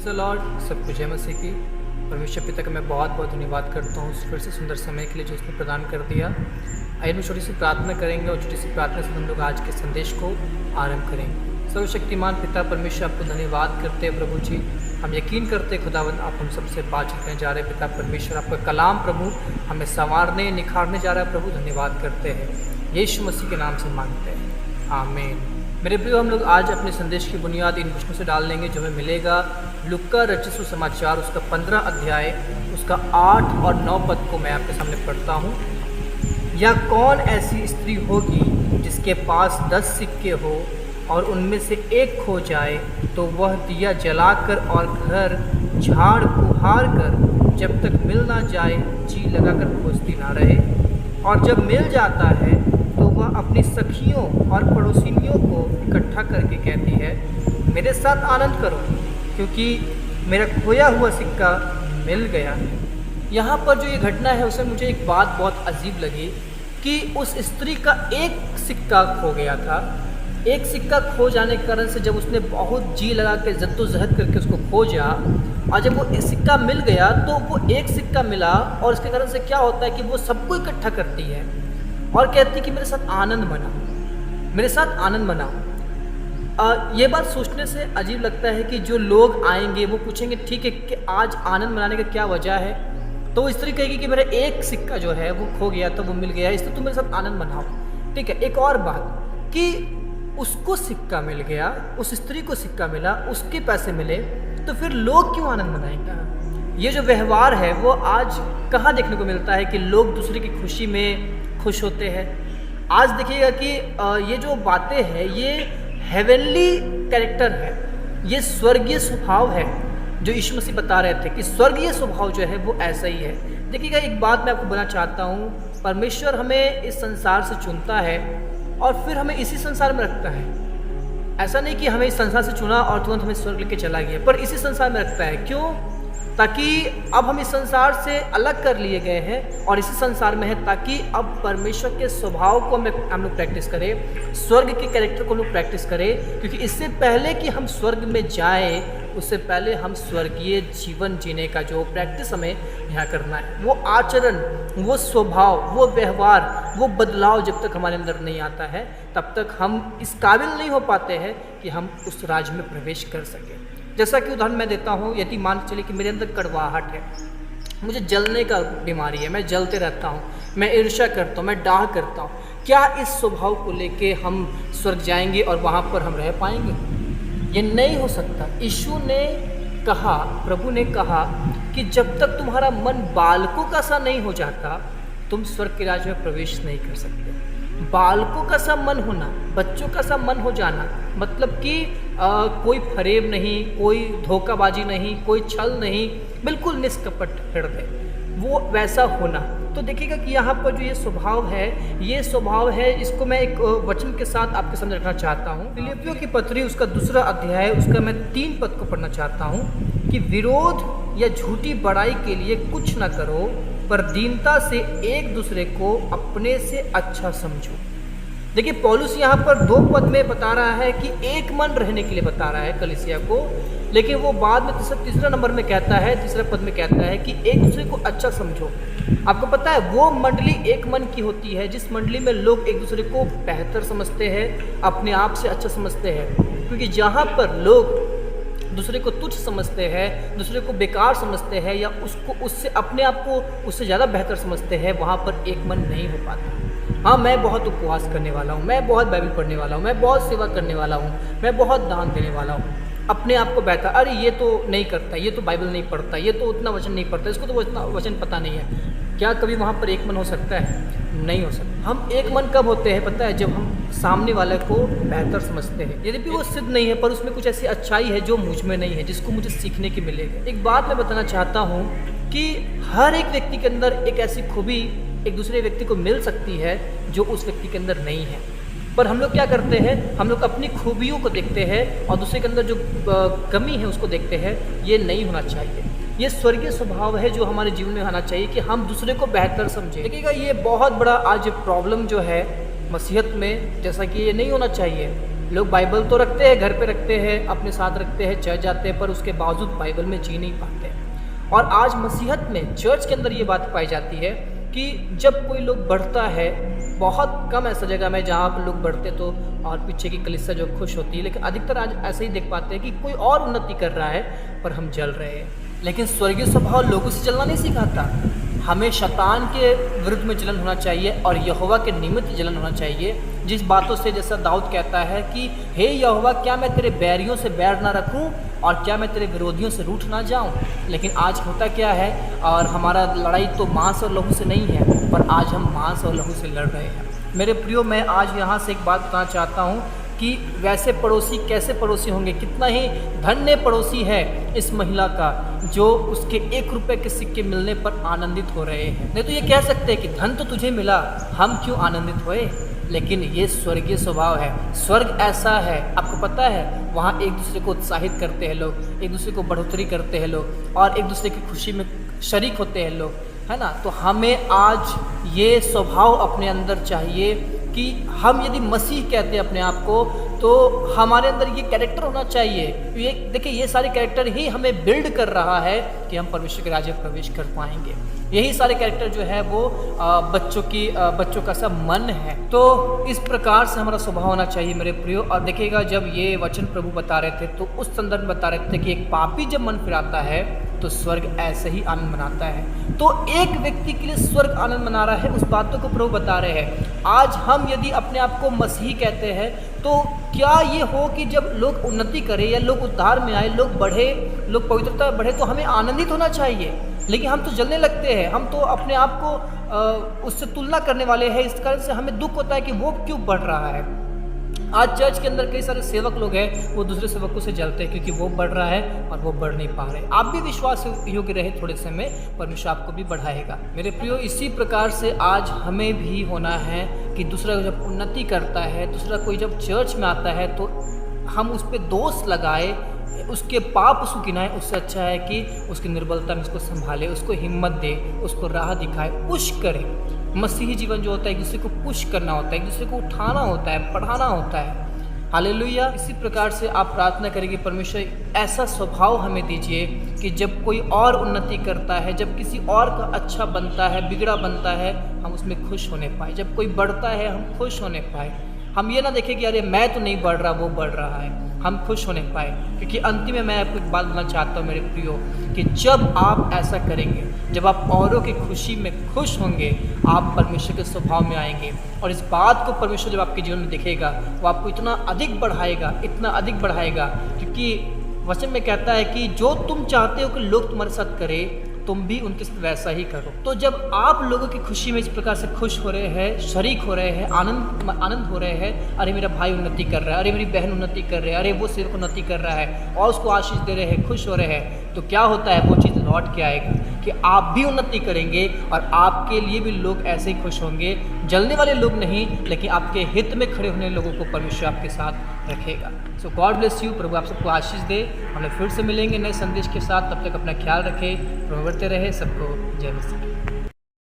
Praise the Lord. सबको जय मसीह की। परमेश्वर पिता का मैं बहुत बहुत धन्यवाद करता हूँ फिर से सुंदर समय के लिए जो उसने प्रदान कर दिया। आइए हम छोटी सी प्रार्थना करेंगे और छोटी सी प्रार्थना से हम लोग आज के संदेश को आरंभ करेंगे। सर्वशक्तिमान पिता परमेश्वर आपको धन्यवाद करते हैं प्रभु जी। हम यकीन करते हैं खुदावंद आप हम सबसे बातचीत करने जा रहे हैं पिता परमेश्वर। आपका कलाम प्रभु हमें संवारने निखारने जा रहा है प्रभु, धन्यवाद करते हैं। यीशु मसीह के नाम से मांगते हैं, आमीन। मेरे प्रियो, हम लोग आज अपने संदेश की बुनियाद इन वचनों से डाल लेंगे जो हमें मिलेगा लुक्का रचित सुसमाचार उसका 15 अध्याय उसका 8 और 9 पद को मैं आपके सामने पढ़ता हूँ। या कौन ऐसी स्त्री होगी जिसके पास 10 सिक्के हो और उनमें से एक खो जाए तो वह दिया जलाकर और घर झाड़ बुहार कर जब तक मिल ना जाए जी लगाकर खोजती ना रहे, और जब मिल जाता है तो वह अपनी सखियों और पड़ोसिनियों को इकट्ठा करके कहती है, मेरे साथ आनंद करो क्योंकि मेरा खोया हुआ सिक्का मिल गया है। यहाँ पर जो ये घटना है उसमें मुझे एक बात बहुत अजीब लगी कि उस स्त्री का एक सिक्का खो गया था। एक सिक्का खो जाने के कारण से जब उसने बहुत जी लगा के जद्दोजहद करके उसको खोजा और जब वो सिक्का मिल गया तो वो एक सिक्का मिला, और इसके कारण से क्या होता है कि वो सबको इकट्ठा करती है और कहती है कि मेरे साथ आनंद मनाओ, मेरे साथ आनंद मनाओ। ये बात सोचने से अजीब लगता है कि जो लोग आएंगे वो पूछेंगे ठीक है कि आज आनंद मनाने का क्या वजह है, तो इस तरीके कहेगी कि मेरा एक सिक्का जो है वो खो गया था, वो मिल गया, इसलिए तुम मेरे साथ आनंद मनाओ। ठीक है, एक और बात कि उसको सिक्का मिल गया, उस स्त्री को सिक्का मिला, उसके पैसे मिले, तो फिर लोग क्यों आनंद मनाएंगे? ये जो व्यवहार है वो आज कहाँ देखने को मिलता है कि लोग दूसरे की खुशी में खुश होते हैं। आज देखिएगा कि ये जो बातें हैं ये हेवनली कैरेक्टर है, ये स्वर्गीय स्वभाव है जो यीशु मसीह बता रहे थे कि स्वर्गीय स्वभाव जो है वो ऐसा ही है। देखिएगा, एक बात मैं आपको बताना चाहता हूँ, परमेश्वर हमें इस संसार से चुनता है और फिर हमें इसी संसार में रखता है। ऐसा नहीं कि हमें इस संसार से चुना और तुरंत हमें स्वर्ग लेके चला गया, पर इसी संसार में रखता है। क्यों? ताकि अब हम इस संसार से अलग कर लिए गए हैं और इसी संसार में है ताकि अब परमेश्वर के स्वभाव को हम लोग प्रैक्टिस करें, स्वर्ग के कैरेक्टर को हम लोग प्रैक्टिस करें। क्योंकि इससे पहले कि हम स्वर्ग में जाएं, उससे पहले हम स्वर्गीय जीवन जीने का जो प्रैक्टिस हमें यहाँ करना है, वो आचरण, वो स्वभाव, वो व्यवहार, वो बदलाव जब तक हमारे अंदर नहीं आता है तब तक हम इस काबिल नहीं हो पाते हैं कि हम उस राज में प्रवेश कर सकें। जैसा कि उदाहरण मैं देता हूँ, यदि मान के चलिए कि मेरे अंदर कड़वाहट है, मुझे जलने का बीमारी है, मैं जलते रहता हूँ, मैं ईर्ष्या करता हूँ, मैं डाह करता हूँ, क्या इस स्वभाव को लेके हम स्वर्ग जाएंगे और वहाँ पर हम रह पाएंगे? ये नहीं हो सकता। यीशु ने कहा, प्रभु ने कहा कि जब तक तुम्हारा मन बालकों का सा नहीं हो जाता तुम स्वर्ग के राज्य में प्रवेश नहीं कर सकते। बालकों का सा मन होना, बच्चों का सा मन हो जाना, मतलब कि कोई फरेब नहीं, कोई धोखाबाजी नहीं, कोई छल नहीं, बिल्कुल निष्कपट हृदय, वो वैसा होना। तो देखिएगा कि यहाँ पर जो ये स्वभाव है, ये स्वभाव है, इसको मैं एक वचन के साथ आपके सामने रखना चाहता हूँ। फिलिप्पियों की पत्री उसका 2 अध्याय उसका मैं 3 पद को पढ़ना चाहता हूँ कि विरोध या झूठी बड़ाई के लिए कुछ न करो, पर दीनता से एक दूसरे को अपने से अच्छा समझो। देखिए, पौलुस यहाँ पर 2 पद में बता रहा है कि एक मन रहने के लिए बता रहा है कलीसिया को, लेकिन वो बाद में तीसरा नंबर में कहता है, तीसरे पद में कहता है कि एक दूसरे को अच्छा समझो। आपको पता है वो मंडली एक मन की होती है जिस मंडली में लोग एक दूसरे को बेहतर समझते हैं, अपने आप से अच्छा समझते हैं। क्योंकि जहाँ पर लोग दूसरे को तुच्छ समझते हैं, दूसरे को बेकार समझते हैं या उसको उससे अपने आप को उससे ज़्यादा बेहतर समझते हैं, वहाँ पर एक मन नहीं हो पाता। हाँ, मैं बहुत उपवास करने वाला हूँ, मैं बहुत बाइबल पढ़ने वाला हूँ, मैं बहुत सेवा करने वाला हूँ, मैं बहुत दान देने वाला हूँ, अपने आप को बेहतर, अरे ये तो नहीं करता, ये तो बाइबल नहीं पढ़ता, ये तो उतना वचन नहीं पढ़ता, इसको तो उतना वचन पता नहीं है। क्या कभी वहाँ पर एक मन हो सकता है? नहीं हो सकता। हम एक मन कब होते हैं पता है? जब हम सामने वाले को बेहतर समझते हैं, यदि भी वो सिद्ध नहीं है पर उसमें कुछ ऐसी अच्छाई है जो मुझ में नहीं है, जिसको मुझे सीखने की मिलेगी। एक बात मैं बताना चाहता हूँ कि हर एक व्यक्ति के अंदर एक ऐसी खूबी एक दूसरे व्यक्ति को मिल सकती है जो उस व्यक्ति के अंदर नहीं है, पर हम लोग क्या करते हैं, हम लोग अपनी खूबियों को देखते हैं और दूसरे के अंदर जो कमी है उसको देखते हैं। ये नहीं होना चाहिए। ये स्वर्गीय स्वभाव है जो हमारे जीवन में आना चाहिए कि हम दूसरे को बेहतर समझें। देखिएगा, ये बहुत बड़ा आज प्रॉब्लम जो है मसीहत में, जैसा कि ये नहीं होना चाहिए। लोग बाइबल तो रखते हैं, घर पे रखते हैं, अपने साथ रखते हैं, चर्च जाते हैं, पर उसके बावजूद बाइबल में जी नहीं पाते। और आज मसीहत में, चर्च के अंदर ये बात पाई जाती है कि जब कोई लोग बढ़ता है, बहुत कम ऐसा जगह में जहाँ पर लोग बढ़ते तो और पीछे की कलीसिया जो खुश होती है, लेकिन अधिकतर आज ऐसे ही देख पाते हैं कि कोई और उन्नति कर रहा है पर हम जल रहे हैं। लेकिन स्वर्गीय स्वभाव लोगों से जलना नहीं सिखाता। हमें शैतान के विरुद्ध में जलन होना चाहिए और यहोवा के निमित्त जलन होना चाहिए, जिस बातों से, जैसा दाऊद कहता है कि हे यहोवा, क्या मैं तेरे बैरियों से बैर ना रखूं और क्या मैं तेरे विरोधियों से रूठ ना जाऊं। लेकिन आज होता क्या है, और हमारा लड़ाई तो मांस और लहू से नहीं है, पर आज हम मांस और लहू से लड़ रहे हैं। मेरे प्रियो, मैं आज यहाँ से एक बात बताना चाहता हूँ कि वैसे पड़ोसी कैसे पड़ोसी होंगे। कितना ही धन्य पड़ोसी है इस महिला का जो उसके 1 रुपये के सिक्के मिलने पर आनंदित हो रहे हैं। नहीं तो ये कह सकते हैं कि धन तो तुझे मिला, हम क्यों आनंदित होए। लेकिन ये स्वर्गीय स्वभाव है। स्वर्ग ऐसा है, आपको पता है, वहाँ एक दूसरे को उत्साहित करते हैं लोग, एक दूसरे को बढ़ोतरी करते हैं लोग, और एक दूसरे की खुशी में शरीक होते हैं लोग, है ना। तो हमें आज ये स्वभाव अपने अंदर चाहिए कि हम यदि मसीह कहते हैं अपने आप को, तो हमारे अंदर ये कैरेक्टर होना चाहिए। ये देखिए, ये सारे कैरेक्टर ही हमें बिल्ड कर रहा है कि हम परमेश्वर के राज्य में प्रवेश कर पाएंगे। यही सारे कैरेक्टर जो है वो बच्चों का सब मन है। तो इस प्रकार से हमारा स्वभाव होना चाहिए मेरे प्रियो। और देखिएगा, जब ये वचन प्रभु बता रहे थे तो उस संदर्भ में बता रहे थे कि एक पापी जब मन फिराता है तो स्वर्ग ऐसे ही आनंद मनाता है। तो एक व्यक्ति के लिए स्वर्ग आनंद मना रहा है, उस बातों को प्रभु बता रहे हैं। आज हम यदि अपने आप को मसीही कहते हैं, तो क्या ये हो कि जब लोग उन्नति करें या लोग उद्धार में आए, लोग बढ़े, लोग पवित्रता बढ़े, तो हमें आनंदित होना चाहिए। लेकिन हम तो जलने लगते हैं, हम तो अपने आप को उससे तुलना करने वाले हैं। इस कारण से हमें दुख होता है कि वो क्यों बढ़ रहा है। आज चर्च के अंदर कई सारे सेवक लोग हैं, वो दूसरे सेवकों से जलते हैं क्योंकि वो बढ़ रहा है और वो बढ़ नहीं पा रहे। आप भी विश्वास योग्य रहे, थोड़े समय परमेश्वर आपको भी बढ़ाएगा। मेरे प्रियो, इसी प्रकार से आज हमें भी होना है कि दूसरा जब उन्नति करता है, दूसरा कोई जब चर्च में आता है, तो हम उस पर दोष लगाए, उसके पाप उसको गिनाए। उससे अच्छा है कि उसकी निर्बलता में उसको संभाले, उसको हिम्मत दे, उसको राह दिखाए, पुश करे। मसीही जीवन जो होता है, एक दूसरे को पुश करना होता है, एक दूसरे को उठाना होता है, पढ़ाना होता है। हालेलुया। इसी प्रकार से आप प्रार्थना करेंगे, परमेश्वर ऐसा स्वभाव हमें दीजिए कि जब कोई और उन्नति करता है, जब किसी और का अच्छा बनता है, बिगड़ा बनता है, हम उसमें खुश होने पाए। जब कोई बढ़ता है, हम खुश होने पाए। हम ये ना देखें कि अरे मैं तो नहीं बढ़ रहा, वो बढ़ रहा है। हम खुश होने पाए। क्योंकि अंतिम में मैं आपको एक बात बोलना चाहता हूँ मेरे प्रियो, कि जब आप ऐसा करेंगे, जब आप औरों की खुशी में खुश होंगे, आप परमेश्वर के स्वभाव में आएंगे। और इस बात को परमेश्वर जब आपके जीवन में दिखेगा, वो आपको इतना अधिक बढ़ाएगा, इतना अधिक बढ़ाएगा। क्योंकि वचन में कहता है कि जो तुम चाहते हो कि लोग तुम्हारे साथ करें, तुम भी उनके साथ वैसा ही करो। तो जब आप लोगों की खुशी में इस प्रकार से खुश हो रहे हैं, शरीक हो रहे हैं, आनंद हो रहे हैं, अरे मेरा भाई उन्नति कर रहा है, अरे मेरी बहन उन्नति कर रही है, अरे वो सेवक उन्नति कर रहा है, और उसको आशीष दे रहे हैं, खुश हो रहे हैं, तो क्या होता है, वो चीज़ लौट के आएगा कि आप भी उन्नति करेंगे और आपके लिए भी लोग ऐसे ही खुश होंगे। जलने वाले लोग नहीं, लेकिन आपके हित में खड़े होने लोगों को परमेश्वर आपके साथ रखेगा। सो गॉड ब्लेस यू। प्रभु आप सबको आशीष दे। हम लोग फिर से मिलेंगे नए संदेश के साथ। तब तक अपना ख्याल रखें, प्रभु बढ़ते रहे। सबको जय मसीह।